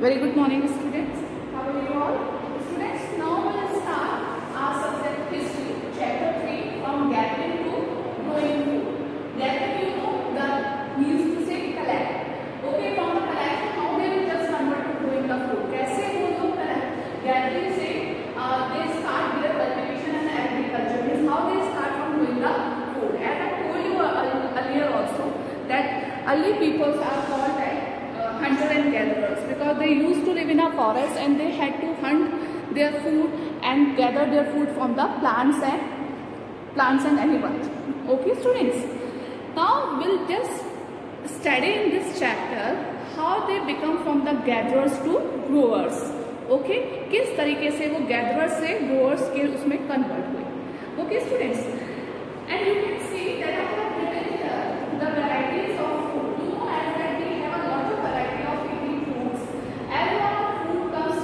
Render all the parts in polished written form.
Very good morning, students. How are you all? Students, now we will start our subject history, chapter 3, from gathering to growing food. Gathering, you know, the means to say collect. Okay, from the collection, how they will just convert to growing the food. कैसे वो लोग gathering से they start their cultivation and agriculture. Means how they start from growing the food. As I told you earlier also that early peoples are called hunter and gatherers because they used to live in a forest and they had to hunt their food and gather their food from the plants and animals. Okay, students. Now we'll just study in this chapter how they become from the gatherers to growers. Okay, किस तरीके से वो gatherers से growers के उसमें convert हुए. Okay, students. And you can see that I have written here the varieties of food. You know, as that we have a lot of variety of eating foods. As our food comes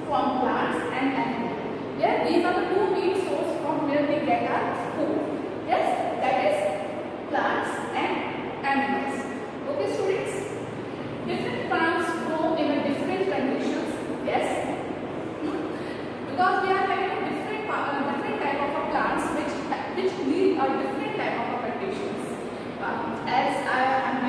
from plants and animals. Yes, these are the two main sources from where we get our food. Yes, that is plants and animals. Okay, students. Different plants grow in a different conditions. Yes, because we are having a different type of plants which need a different type of conditions.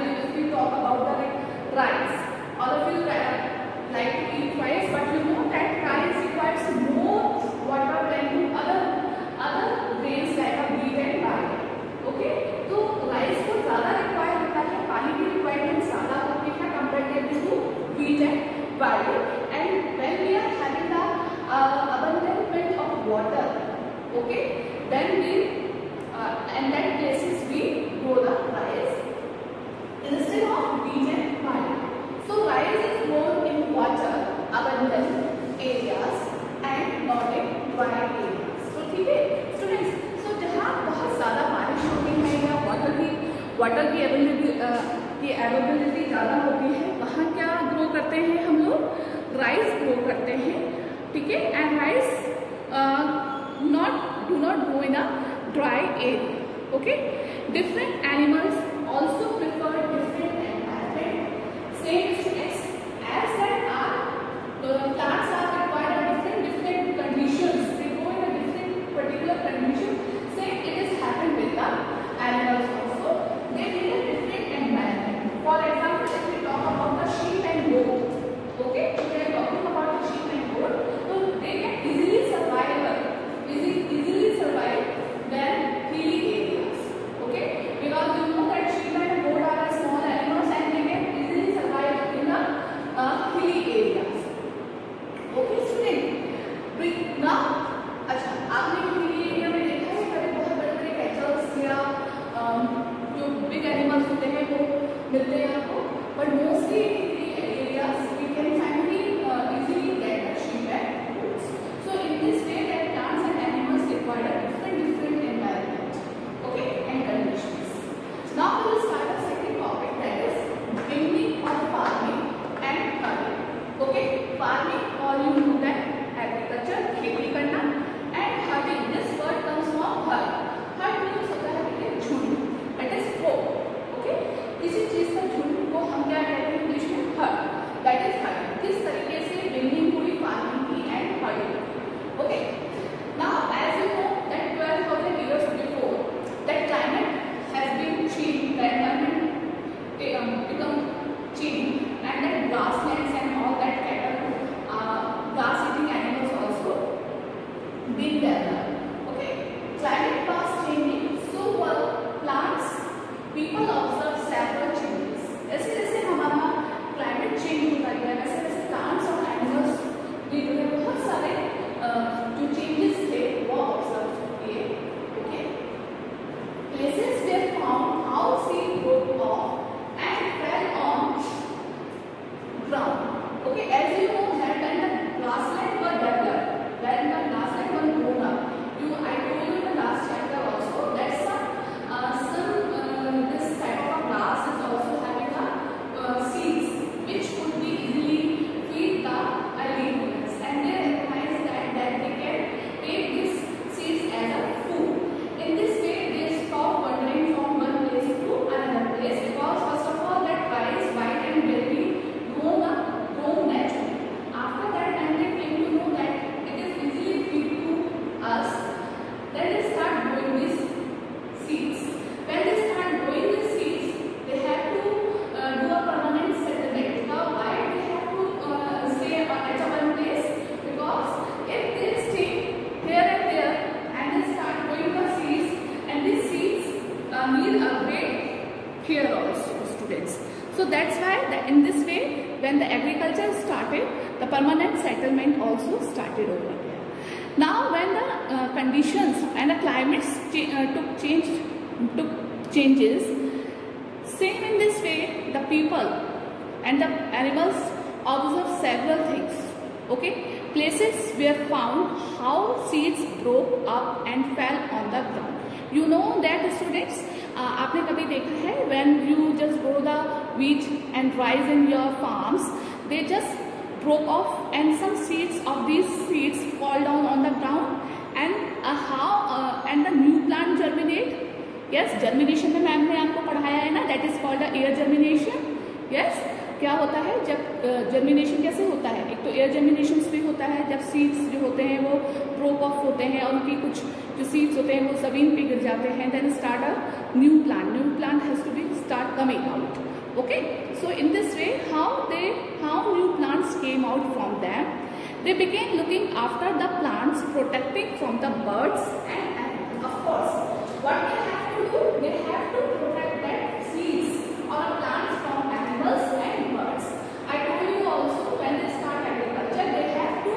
If we talk about the rice, all of you like to eat rice, but you know that rice requires more water than other grains like a wheat and barley. Okay, तो rice को ज़्यादा require होता है, पानी की requirement ज़्यादा होती है comparatively to wheat and barley. And when we are having the abundance of water, okay, then we and that places we grow the rice instead of wheat and barley. So rice is grown in water abundant areas and not in dry areas. So ठीक है students. So जहाँ बहुत ज़्यादा बारिश होती है या water की अवेलेबिलिटी ज़्यादा होती है, वहाँ क्या ग्रो करते हैं हम लोग? राइस ग्रो करते हैं. ठीक है. And rice do not grow in a dry area. Okay, different animals also prefer different environment. Same students, as that our plants are required in different conditions. They grow in a different particular condition. Same it is happened with the animals also. They need a different environment. For example, if we talk about the sheep and goat, okay, we are talking about the sheep and goat, so they can easily survive than hilly areas. Okay, because you know that sheep and goat are small animals and they can easily survive in the hilly areas. Okay, student. Now, अच्छा, आपने hilly area में देखा है कभी बहुत बड़े-बड़े catchers या जो big animals होते हैं वो मिलते हैं आपको, but mostly in hilly areas we can finally easily get the sheep and goats. So in this way, that plants and animals require a different environment, okay, and conditions. Now we will start the second topic, that is beginning of farming and herding. Okay, farming, all you know that agriculture, खेती करना, and herding. This word comes from herd. Herd means होता है झुंड. That is flock. Okay, इसी चीज का झुंड को हम क्या कहते हैं इंग्लिश में? हर्ड. That is herding. किस तरीके से beginning हुई farming की and herding. Okay. Now, as you know that 12,000 years before, that climate has been changed, the environment become changed, and that grasslands and all that cattle, grass-eating animals also been developed. Okay, climate was changing, so plants, people observe several changes. जैसे जैसे हमारा climate change होता गया, वैसे वैसे plants और animals भी जो है बहुत सारे जो changes थे वो observe किए. Okay, places were found how seed broke off and fell on ground. Okay, as you know that when the grassland were developed, when the grassland was grown up, I told you in the last chapter also that this type of grass is also having a seeds which could be easily feed the early humans, and they recognize that they can take these seeds as a food. In this way, they stop wandering from one place to another place because first of all that rice, white and berry grown naturally. started, the permanent settlement also started over there. Now when the conditions and the climates took changes, same in this way the people and the animals observed several things. Okay, places were found how seeds broke up and fell on the ground. You know that students, आपने कभी देखा है when you just grow the wheat and rice in your farms, they just broke off and some seeds of these seeds fall down on the ground and and the new plant germinate. Yes, germination में ma'am ने आपको पढ़ाया है ना, that is called the air germination. Yes, क्या होता है जब जर्मिनेशन कैसे होता है, एक तो एयर जर्मिनेशन भी होता है जब सीड्स जो होते हैं वो ब्रोक ऑफ होते हैं और उनकी कुछ जो सीड्स होते हैं वो जमीन पे गिर जाते हैं, then start a new plant has to be start coming out. Okay, so in this way how new plants came out from them. They began looking after the plants, protecting from the birds and animals. Of course what they have to do, they have to protect that seeds और plants from animals and birds. I told you also when they start agriculture, they have to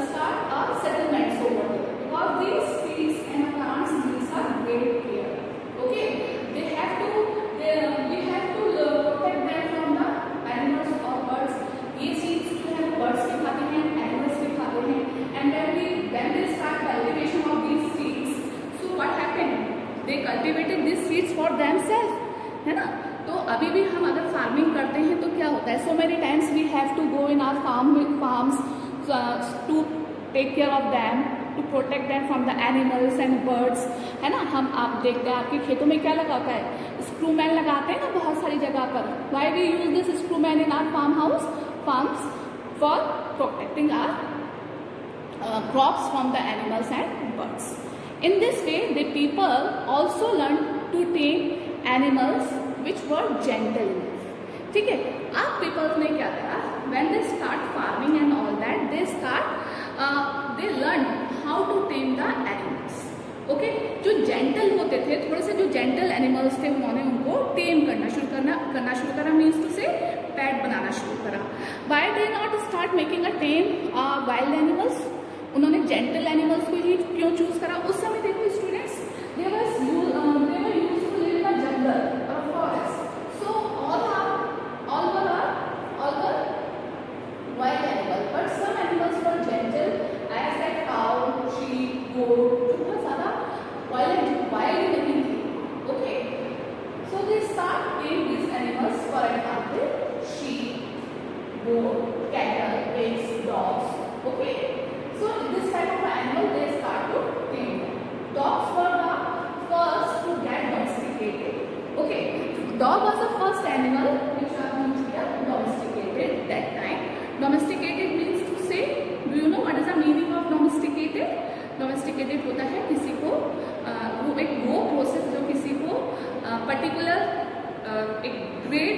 start a settlements over there because these seeds and plants needs are great care. Okay, we have to protect them from the animals or birds. ये seeds जो है birds भी खाते हैं, animals भी खाते हैं, and when they start cultivation of these seeds, so what happened? They cultivated these seeds for themselves, है ना. तो अभी भी हम अगर फार्मिंग करते हैं तो क्या होता है, so many times we have to go in our farms to take care of them, to protect them from the animals and birds, है ना. हम आप देखते हैं आपके खेतों में क्या लगा होता है, स्क्रूमैन लगाते हैं ना बहुत सारी जगह पर. Why we use this screwman in our farms for protecting our crops from the animals and birds. In this way the people also learn to tame animals which were gentle enough. ठीक है, अब peoples ने क्या करा, when they start farming and all that, they learn how to tame the animals. Okay, जो gentle होते थे, थोड़े से जो gentle animals थे, उन्होंने उनको tame करना शुरू करा means to say pet बनाना शुरू करा. Why they not start making a tame wild animals? उन्होंने gentle animals को ही क्यों choose करा? उस समय देखो students, they were used to live in a jungle. Wild animals, but some animals were gentle, as like cow, sheep, goat, जो बहुत ज़्यादा wild नहीं थे. Okay, so they start taming these animals. For example, sheep, goat, cattle, pigs, dogs. Okay, so this type of animal they start to tame them. Dogs were the first to get domesticated. Okay, dog was the first animal which was domesticated that time. Domesticated means to say, do you know what is the meaning of domesticated? Domesticated होता है किसी को वो process जो किसी को particular एक great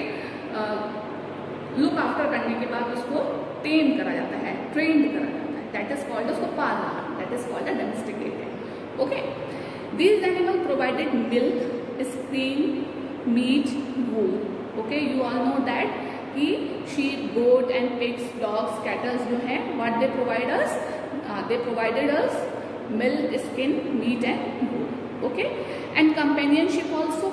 look after करने के बाद उसको टेम करा जाता है, ट्रेंड करा जाता है. दैट इज कॉल्ड, उसको पालना, that is called domesticated. Okay, these animal provided milk, cream, meat, wool. Okay, you all know that कि sheep, goat and pigs, dogs, cattle जो हैं, what they provide us? They provided us milk, skin, meat and wool. Okay, and companionship also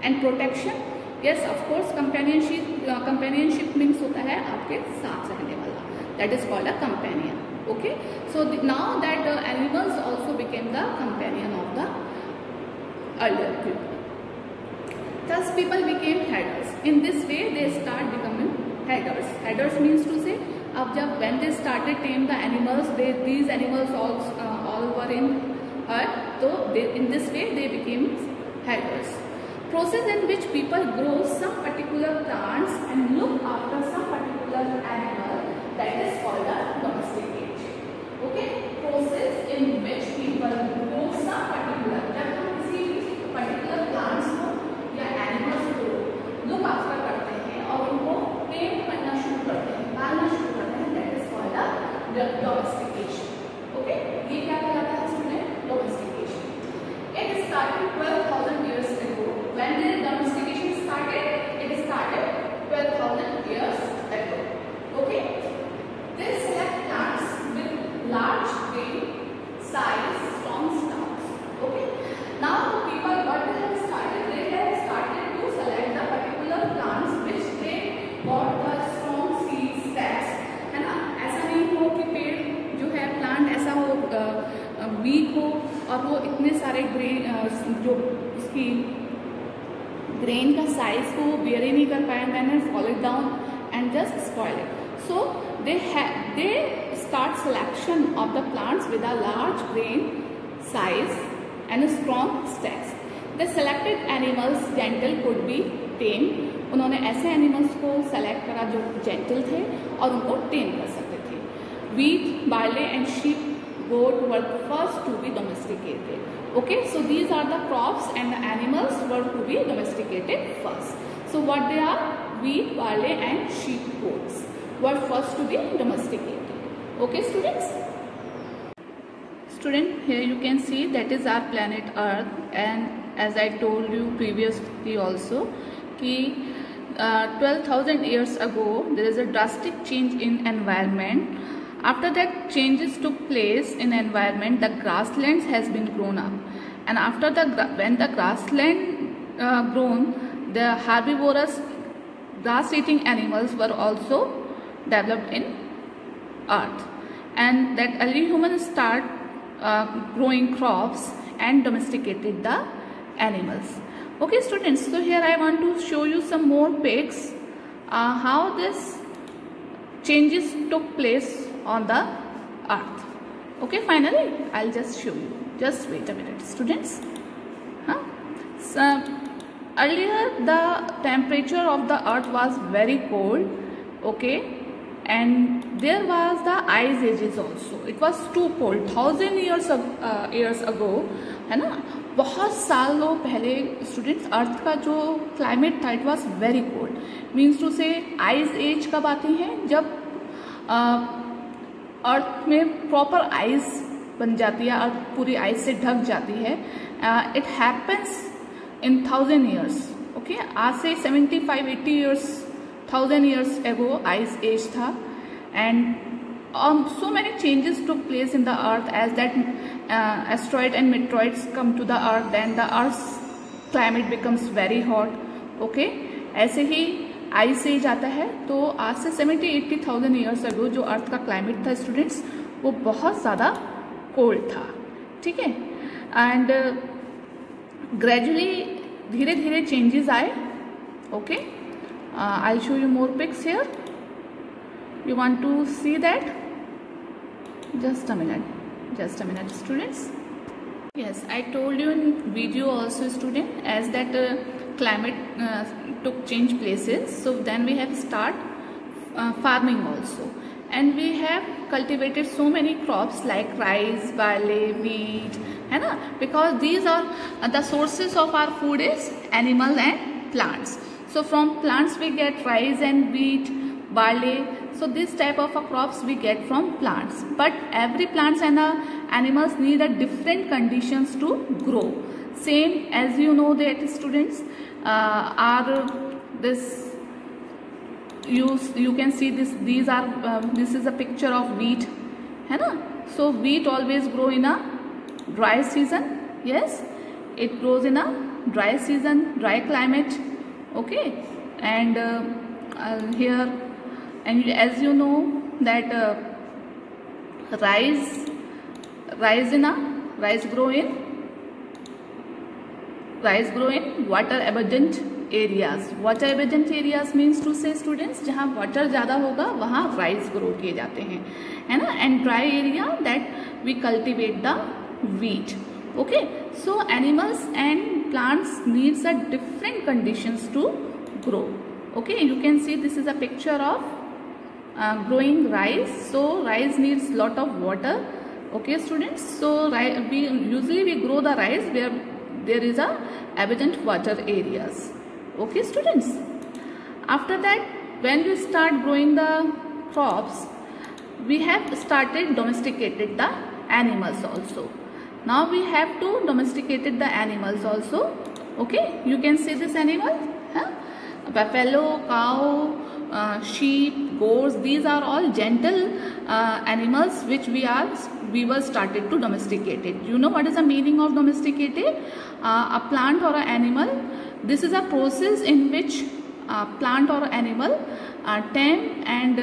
and protection. Yes, of course, companionship means होता है आपके साथ रहने वाला. That is called a companion. Okay, so now that the animals also became the companion of the earlier people. Thus people became herders. In this way they start becoming herders. Herders means to say, अब जब when they started tame the animals, these animals all were in herd. So in this way they became herders. Process in which people grow some particular plants and look after some particular animal, that is called a domestication. Okay, process in which people grow some particular, जब हम किसी particular plants को या animals को look after करते हैं और उनको टेम करना शुरू करते हैं, पालना शुरू करते हैं, that is called the domestication. Okay, ये क्या कहलाता है student? Domestication. It started 12,000 years ago. When the domestication started, it started 12,000 years ago. और वो इतने सारे ग्रेन जो उसकी ग्रेन का साइज को वो बेयर ही नहीं कर पाए, मैंने fall it down and just spoil it. So they start selection of the plants with a large grain size and a strong stacks. The selected animals gentle could be tame. उन्होंने ऐसे animals को select करा जो gentle थे और उनको टेम कर सकते थे. Wheat, barley and sheep, goat were first to be domesticated. Okay, so these are the crops and the animals were to be domesticated first. So what they are? Wheat, barley and sheep, goats were first to be domesticated. Okay students? Student, here you can see that is our planet Earth, and as I told you previously also कि 12,000 years ago there is a drastic change in environment. After that changes took place in environment, the grasslands has been grown up, and after when the grassland grown, the herbivorous grass eating animals were also developed in earth, and that early humans start growing crops and domesticated the animals. Okay students, so here I want to show you some more pics how this changes took place on the earth. Okay, finally I'll just show you. Just wait a minute students. So earlier the temperature of the earth was very cold. Okay, and there was the ice ages also. It was too cold. 1,000 years ago, है ना, बहुत सालों पहले students अर्थ का जो climate था it was very cold. Means to say ice age कब आती है? जब अर्थ में प्रॉपर आइस बन जाती है, अर्थ पूरी आइस से ढक जाती है. It happens in 1,000 years. Okay, आज से 75-80 years 1,000 years ago ice age था, and so many changes took place in the earth as that asteroid and meteoroids come to the earth, then the earth's climate becomes very hot. Okay, ऐसे ही ice age आता है. तो आज से 70-80,000 years ago जो अर्थ का climate था students वो बहुत ज़्यादा कोल्ड था. ठीक है, एंड ग्रेजुअली धीरे धीरे चेंजेस आए. Okay, I'll show you more pics here. You want to see that? Just a minute students. Yes, I told you in video also student, as that climate took change places, so then we have start farming also, and we have cultivated so many crops like rice, barley, wheat, है ना, because these are the sources of our food is animal and plants. So from plants we get rice and wheat, barley. So this type of crops we get from plants. But every plants and animals need a different conditions to grow. Same as you know that students are this. You can see this. These are this is a picture of wheat, है ना. So wheat always grow in a dry season. Yes, it grows in a dry season, dry climate. Okay, and here, and as you know that rice grow in water abundant areas. Water abundant areas means to say students जहाँ water ज़्यादा होगा वहाँ rice grow किए जाते हैं, है ना. And dry area that we cultivate the wheat. Okay, so animals and plants needs a different conditions to grow. Okay, you can see this is a picture of growing rice. So rice needs lot of water. Okay students, so we usually grow the rice where there is a abundant water areas. Okay students, after that when we start growing the crops we have started domesticated the animals also. Now we have to domesticated the animals also. Okay, you can see this animal, buffalo, cow, sheep, goats. These are all gentle animals which we were started to domesticated. You know what is the meaning of domesticated? A plant or an animal. This is a process in which plant or animal tame and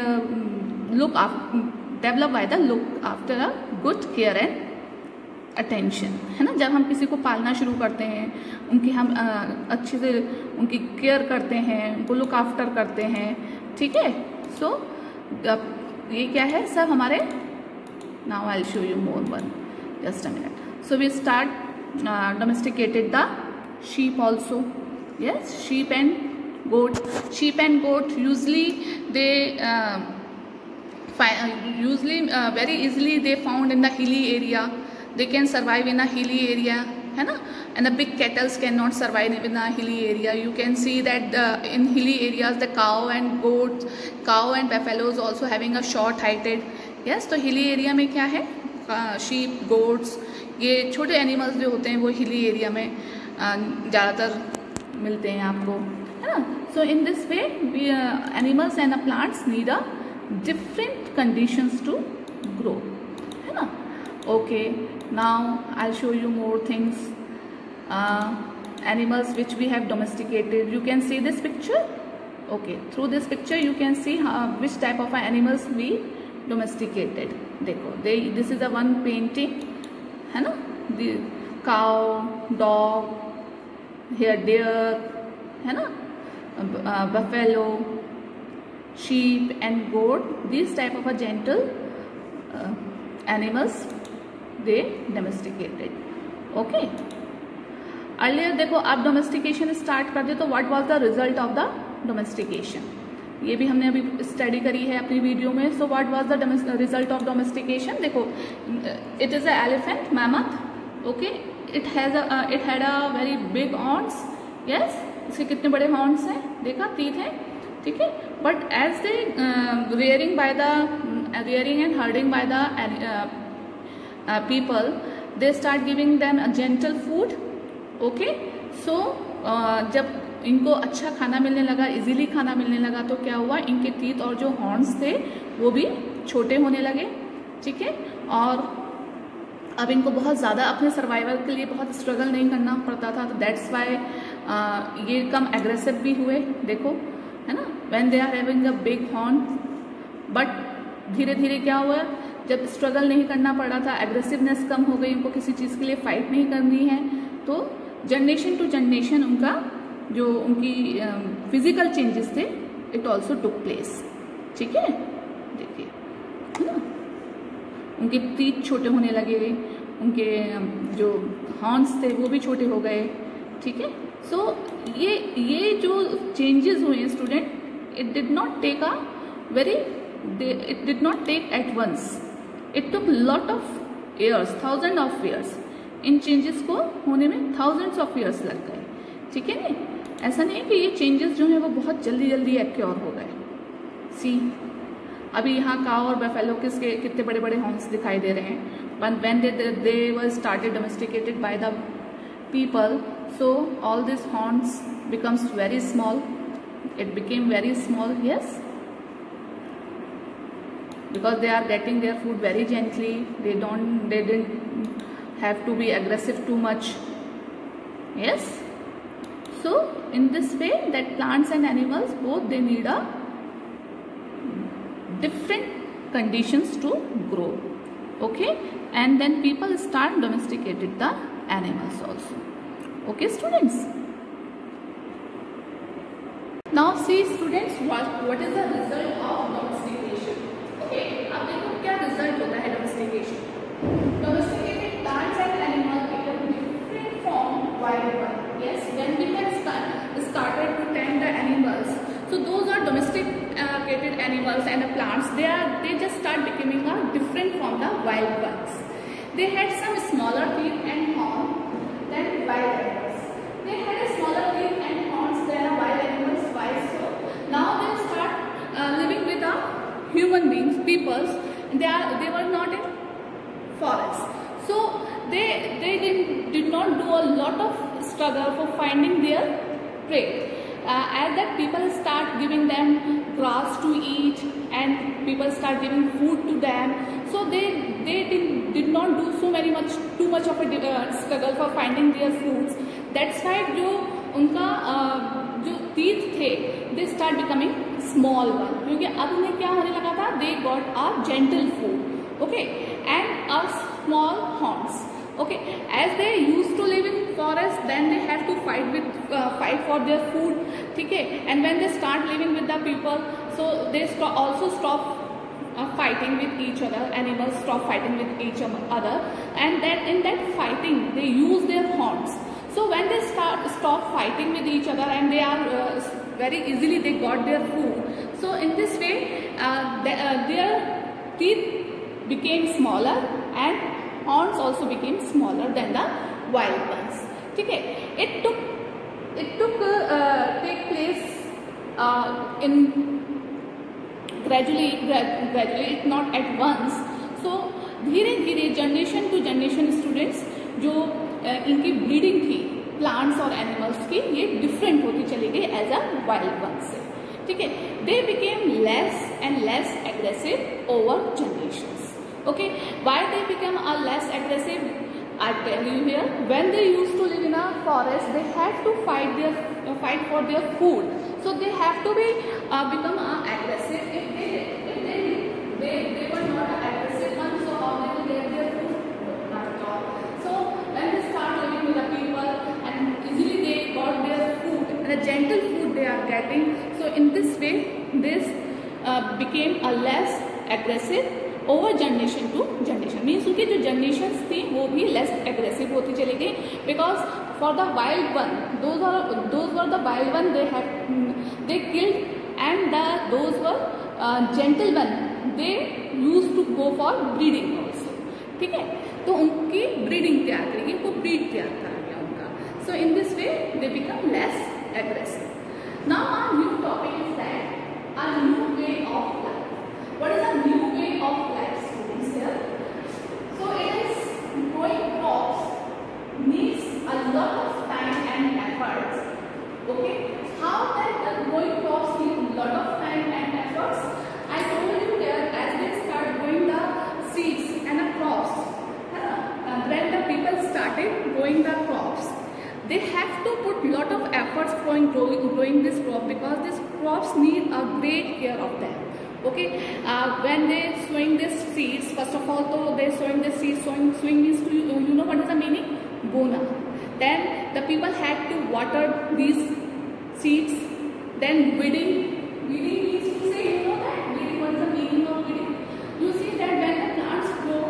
look after, develop by the look after a good care and attention, है ना। जब हम किसी को पालना शुरू करते हैं, उनकी हम अच्छे से उनकी केयर करते हैं, उनको लुक आफ्टर करते हैं, ठीक है। सो ये क्या है सब हमारे, now I will show you more one, just a minute. So we start domesticated the sheep also. Yes, sheep and goat. Sheep and goat usually they very easily they found in the hilly area. They can survive in a hilly area, है ना, and the big cattle cannot survive in a hilly area. You can see that in hilly areas the cow and buffaloes also having a short heighted. Yes, तो hilly area में क्या है, sheep, goats, ये छोटे animals जो होते हैं वो हिली एरिया में ज़्यादातर मिलते हैं आपको, है ना। So in this way animals and plants need a different conditions to grow, है ना। Okay, now I show you more things, animals which we have domesticated. You can see this picture. Okay, through this picture you can see which type of animals we domesticated. देखो, this is a one painting, है ना. Cow, dog, here deer, है ना, buffalo, sheep and goat. These type of a gentle animals they domesticated. Okay. Earlier देखो, आप domestication start कर दे तो what was the result of the domestication, ये भी हमने अभी स्टडी करी है अपनी वीडियो में. So what was the result of domestication. देखो, it is a elephant mammoth. Okay, it had a very big horns. Yes, इसके कितने बड़े हॉर्न्स हैं, देखा, teeth हैं, ठीक है. But as they rearing and herding by the people, they start giving them a gentle food. Okay, so जब इनको अच्छा खाना मिलने लगा, इजीली खाना मिलने लगा, तो क्या हुआ, इनके टीथ और जो हॉर्न्स थे वो भी छोटे होने लगे, ठीक है. और अब इनको बहुत ज़्यादा अपने सर्वाइवल के लिए बहुत स्ट्रगल नहीं करना पड़ता था, तो दैट्स वाई ये कम एग्रेसिव भी हुए. देखो, है ना, when they are having a big horn. But धीरे धीरे क्या हुआ, जब स्ट्रगल नहीं करना पड़ा था, एग्रेसिवनेस कम हो गई, उनको किसी चीज़ के लिए फाइट नहीं करनी है, तो जनरेशन टू जनरेशन उनका जो उनकी फिजिकल चेंजेस थे, इट ऑल्सो टुक प्लेस. ठीक है, देखिए, है ना, उनके टीथ छोटे होने लगे, उनके जो हॉर्न्स थे वो भी छोटे हो गए, ठीक है. सो ये जो चेंजेस हुए हैं student, it did not take at once. It took lot of years, thousand of years. इन चेंजेस को होने में थाउजेंड्स ऑफ ईयर्स लग गए, ठीक है. नहीं, ऐसा नहीं है कि ये चेंजेस जो हैं वो बहुत जल्दी जल्दी एक्योर हो गए. सी, अभी यहाँ काउ और बफेलो किसके कितने बड़े बड़े हॉर्न्स दिखाई दे रहे हैं. When they were started domesticated by the people, so all these horns becomes very small. It became very small, yes, because they are getting their food very gently. They didn't have to be aggressive too much. Yes. So in this way, that plants and animals both they need a different conditions to grow. Okay, and then people start domesticated the animals also. Okay students, now see students, what is the result of domestication. Okay, अब देखो क्या result होता है domestication. Domesticated plants and animals become different from wild one. Yes, when people started to tame the animals, so those are domesticated animals and the plants, they just start becoming different from the wild ones. They had some smaller teeth and horns than wild animals. They had a smaller teeth and horns than wild animals. Why so? Now they start living with the human beings, peoples. They were not in forests, so they did not do a lot of struggle for finding their prey. As that people start giving them grass to eat and people start giving food to them, so they did not do too much of a struggle for finding their foods. That's why जो उनका जो teeth थे, they start becoming small one, क्योंकि अब उन्हें क्या होने लगा था, they got a gentle food, okay, and a small horns. Okay, as they used to live in forest, then they have to fight for their food. Okay, and when they start living with the people, so they also stop fighting with each other. Animals stop fighting with each other, and then in that fighting they use their horns. So when they stop fighting with each other, and they are very easily they got their food. So in this way their teeth became smaller and horns also became smaller than the wild ones. Okay, it took take place in gradually, it's not at once. So धीरे धीरे generation to generation students जो इनकी breeding थी plants और animals की, ये different होती चली गई एज अ वाइल्ड वन से. ठीक है, they became less and less aggressive over generations. Okay, why they become less aggressive? I tell you here. When they used to live in a forest, they had to fight for their food. So they have to become aggressive. If they were not aggressive ones, so how they will get their food? Not at all. So when they start living with the people, and easily they got their food, and a gentle food they are getting. So in this way, this became a less aggressive over generation to generation. Means उनकी जो generations थी वो भी less aggressive होती चली गई. Because for the wild one, those were the wild one they killed, and those were gentle one they use to go for breeding also. ठीक है, तो उनकी ब्रीडिंग तैयार करेगी, वो ब्रीड तैयार करा गया उनका. So in this way they become less aggressive. Now our new topic is that a new way of life. What is a new way of life, students here? So it is growing crops needs a lot of time and efforts. Okay, how that growing crops need a lot of time and efforts? I told you there, as they start growing the seeds and the crops, when the people started growing the crops, they have to put lot of efforts for growing this crop, because these crops need a great care of them. Okay, when they sowing these seeds, first of all, so they sowing the seeds. Sowing means, you know what is the meaning? Bona. Then the people had to water these seeds. Then weeding. Weeding means to say, you know that weeding. What is the meaning of weeding? You see that when the plants grow,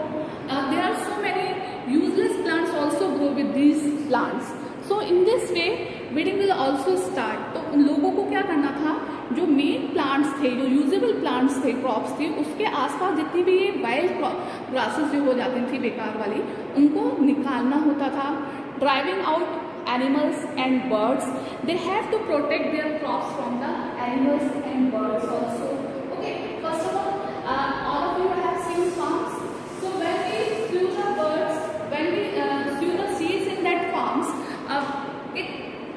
there are so many useless plants also grow with these plants. So in this way, weeding will also start. तो उन लोगों को क्या करना था, जो main plants थे, जो यूजेबल प्लांट्स थे, क्रॉप्स थे, उसके आसपास जितनी भी ये वाइल्ड ग्रासेस जो हो जाती थी बेकार वाली, उनको निकालना होता था. Driving out animals and birds. They have to protect their crops from the animals and birds also. Okay, first of all of you have seen farms. So when we sow the birds, when we sow the seeds in that farms,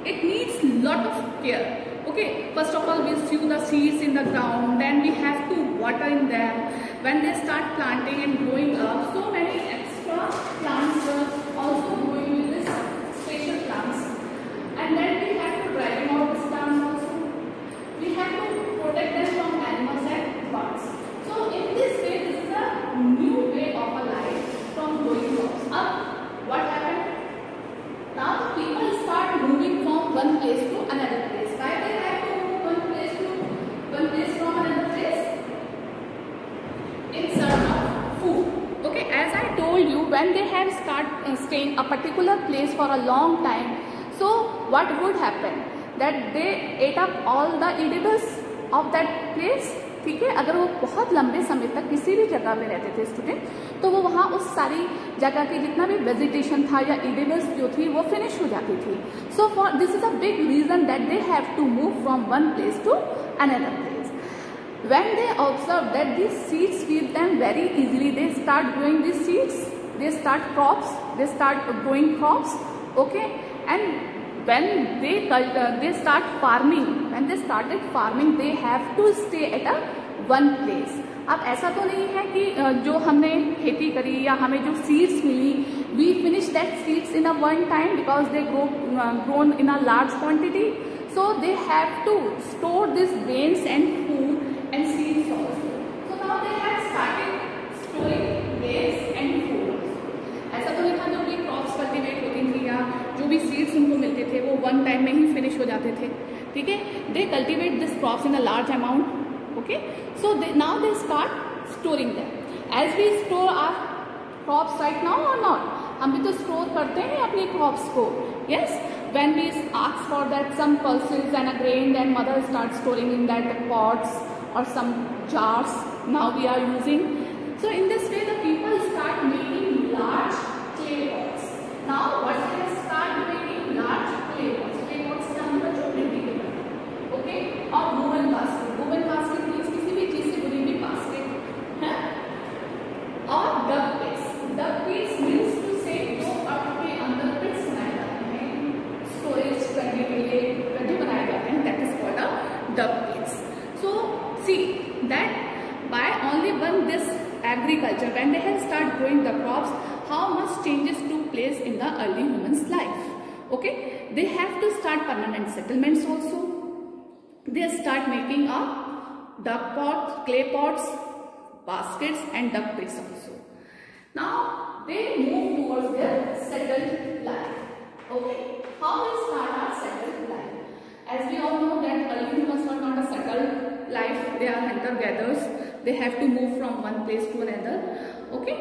it needs lot of care. Okay, first of all we sow the seeds in the ground, then we have to water in them. When they start planting and growing up, so many extra plants are also growing with this special plants, and then we have to drive out these plants also. We have to protect them from animals and birds. So in this way, this is a new way of a life from growing crops. What happened? Now the people start moving from one place to another place. Why they have to move one place from another place? In search of food. Okay, as I told you, when they have staying a particular place for a long time, so what would happen? That they ate up all the edibles of that place. ठीक है, अगर वो बहुत लंबे समय तक किसी भी जगह में रहते थे स्टूडेंट, तो वो वहाँ उस सारी जगह की जितना भी वेजिटेशन था या एडिबल्स जो थी वो फिनिश हो जाती थी. So for this is a big reason that they have to move from one place to another place. When they observe that these seeds feed them very easily, they start growing these seeds, they start crops, they start growing crops. Okay, and when they start farming, when they started farming, they have to stay at a one place. अब ऐसा तो नहीं है कि जो हमने खेती करी या हमें जो सीड्स मिली, we finish that seeds in a one time because they grown in a large quantity. So they have to store these grains and food and seeds also. So now they have started storing grains and food. ऐसा तो नहीं था जो जाते थे, ठीक है. They cultivate this crops in a large amount. Okay, so now they start storing them. As we store our crops right now और नॉट, हम भी तो स्टोर करते हैं अपनी क्रॉप्स को. Yes, when we ask for that some pulses and a grain, then mother starts storing in that pots or some jars now we are using. So in this way the people start making large clay pots. Now what they start making large clay pots. Clay pots का हम बच्चों मिट्टी के बने, okay. और woven basket. Woven basket means किसी भी चीज से बुनी हुई basket है. और duck pits. Duck pits means to say जो आपके अंदर pits बनाए जाते हैं, storage करने के लिए गड्ढे बनाए जाते हैं. That is called a duck pits. So see that by only one this agriculture, when they have start growing the crops, how much changes took place in the early humans life. Okay, they have to start permanent settlements also. They start making a duck pots, clay pots, baskets and duck pits also. Now they move towards their settled life. Okay, how they start our settled life? As we all know that early humans were not a settled life. They are hunter gatherers. They have to move from one place to another. Okay,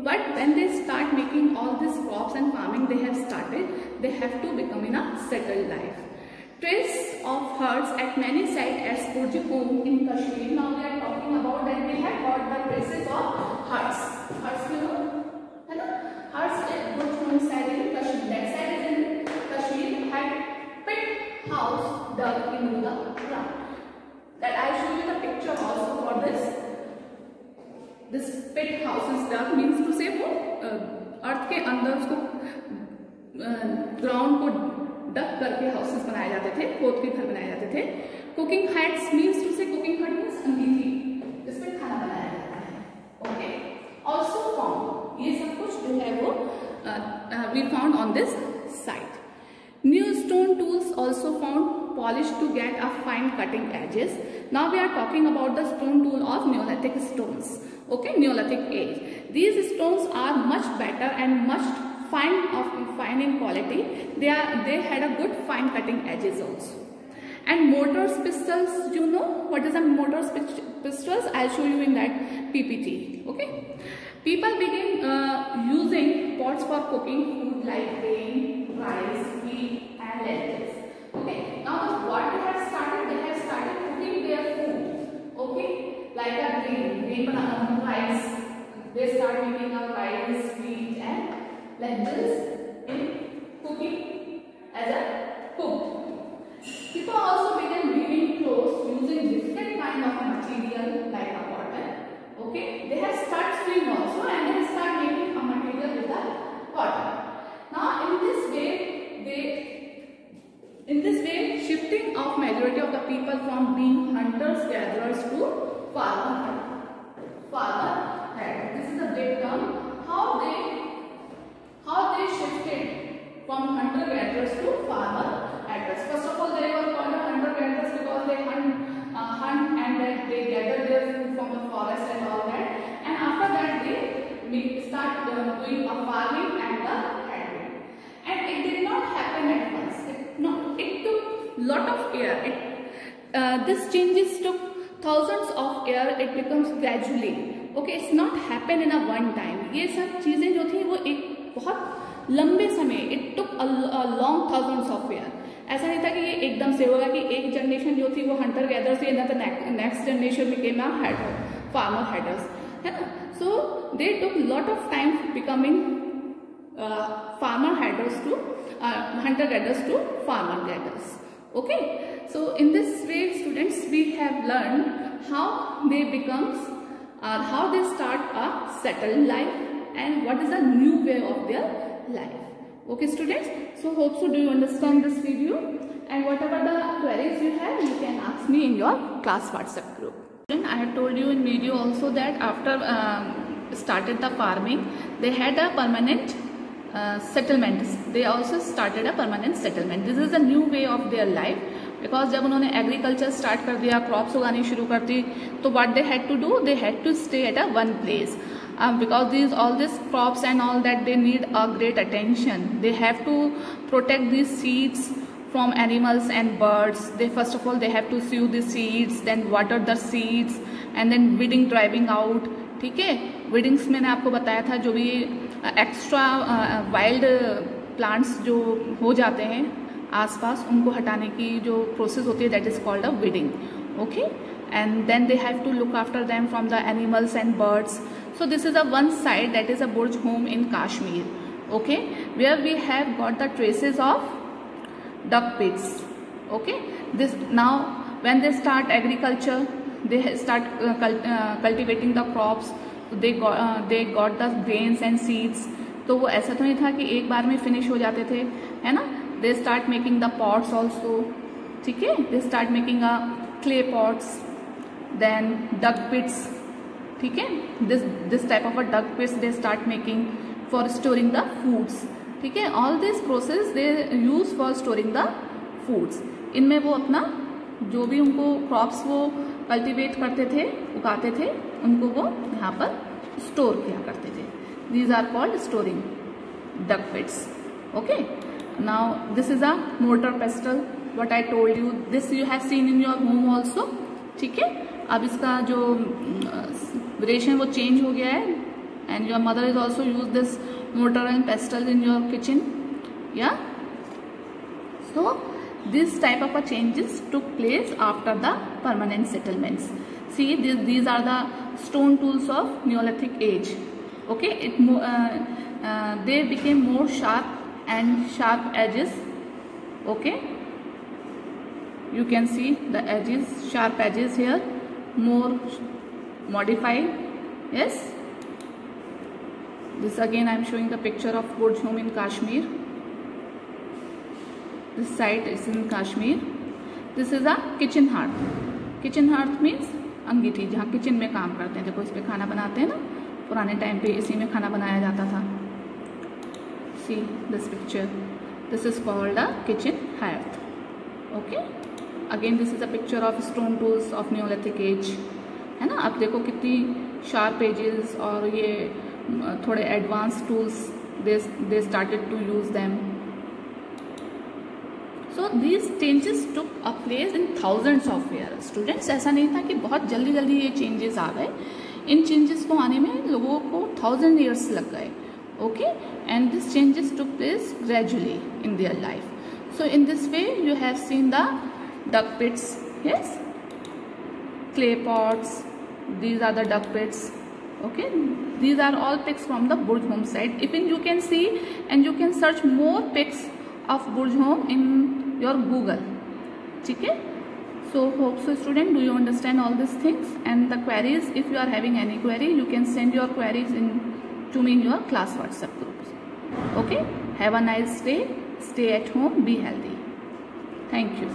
but when they start making all these crops and farming they have started, they have to become in a settled life. Trace of herds at many sites as Purjipum in Kashmir. Now we are talking about that we have got the traces of herds. Herds, you know, है ना? Herds at Purjipum side in Kashmir. That side is in Kashmir. Had pit house dug into the ground. That I show you the picture also for this. This pit house is dug means to say वो अर्थ के अंदर उसको ground को डग करके houses बनाए जाते थे, खोद के घर बनाए जाते थे. कुकिंग हट्स मीन्स टू से कुकिंग हट मीन्स अंगीठी जिसमें खाना बनाया जाता है. ओके, ऑल्सो फाउंड, ये सब कुछ जो है वो we found on this site. New stone tools also found, polished to get a fine cutting edges. Now we are talking about the stone tool of Neolithic stones. Okay, Neolithic age. These stones are much better and much fine in quality. They had a good fine cutting edges also. And mortars, pistols, you know what is a mortars, pistols? I'll show you in that PPT. Okay. People began using pots for cooking food like grain, rice, wheat and lentils. Okay, now what they have started cooking their food. Okay, like a grain banana, rice. They start making a rice, wheat and lentils in cooking as a cook. People also began weaving clothes using different kind of material like a cotton. Okay, they have started sewing also and they start making a material with the cotton. Now in this way shifting of majority of the people from being hunters gatherers to farmer head. This is a big term. How they shifted from hunter gatherers to farmer headers. First of all, they were called hunter gatherers because they hunt and then they gather their food from the forest and all that. And after that they start doing a farming and the handling. And it did not happen at once. It took lot of year. This changes took thousands of year. It becomes gradually. Okay, it's not happen in a one time. ये सब चीजें जो थी वो एक बहुत लंबे समय, it took a long thousands of year. ऐसा नहीं था कि ये एकदम से होगा कि एक जनरेशन जो थी वो हंटर गैदर से ना, तो next generation became a herder, farmer herders, है ना. So they took lot of time becoming farmer headers to hunter gatherers to farmer gatherers. Okay, so in this way students we have learned how they how they start a settled life and what is the new way of their life. Okay students, so hope so do you understand this video, and whatever the queries you have you can ask me in your class WhatsApp group. I have told you in video also that after started the farming they had a permanent settlement. They also started a permanent settlement. This is a new way of their life because जब उन्होंने agriculture start कर दिया, crops उगानी शुरू कर दी, तो what they had to do, they had to stay at a one place because all these crops and all that they need a great attention. They have to protect these seeds from animals and birds. They first of all they have to sow the seeds, then water the seeds, and then weeding, driving out. ठीक है, weedings मैंने आपको बताया था, जो भी extra wild plants जो हो जाते हैं आसपास, उनको हटाने की जो प्रोसेस होती है, that is called a weeding. Okay, and then they have to look after them from the animals and birds. So this is a one side, that is a Burj home in Kashmir. Okay, where we have got the traces of duck pits. Okay, this now when they start agriculture, they start cultivating the crops. They got the grains and seeds. तो वो ऐसा तो नहीं था कि एक बार में finish हो जाते थे, है ना. They start making the pots also. ठीक है, they start making a clay pots, then duck pits. ठीक है, this type of a duck pits they start making for storing the foods. ठीक है, all this process they use for storing the foods. इनमें वो अपना जो भी उनको crops वो कल्टिवेट करते थे, उगाते थे, उनको वो यहाँ पर स्टोर किया करते थे. These are called storing duck pits. Okay, now this is a mortar pestle. What I told you, this you have seen in your home also. ठीक है, अब इसका जो वेरिएशन वो चेंज हो गया है, and your mother is also use this mortar and pestle in your kitchen. Yeah, so this type of a changes took place after the permanent settlements. See, these are the stone tools of Neolithic age. Okay, they became more sharp and sharp edges. Okay, you can see the edges, sharp edges here, more modified. Yes, this again I am showing the picture of Burj home in Kashmir. This site is in Kashmir. This is a kitchen hearth. Kitchen hearth means अंगीठी, जहाँ kitchen में काम करते हैं. देखो इस पे खाना बनाते हैं ना, पुराने टाइम पे इसी में खाना बनाया जाता था. See this picture. This is called a kitchen hearth. Okay. Again this is a picture of stone tools of Neolithic age. है ना, अब देखो कितनी sharp edges और ये थोड़े advanced tools they started to use them. So these changes took a place in thousands of years. Students, ऐसा नहीं था कि बहुत जल्दी जल्दी ये changes आ गए. इन changes को आने में लोगों को 1000 years लग गए. Okay, and these changes took place gradually in their life. So in this way you have seen the duck pits. Yes, clay pots. These are the duck pits. Okay, these are all pics from the Burj home site. Even you can see and you can search more pics of Burj home in your Google. ठीक है, so hope so student, do you understand all these things? And the queries, if you are having any query, you can send your queries to me in your class WhatsApp groups. Okay, have a nice day, stay at home, be healthy. Thank you.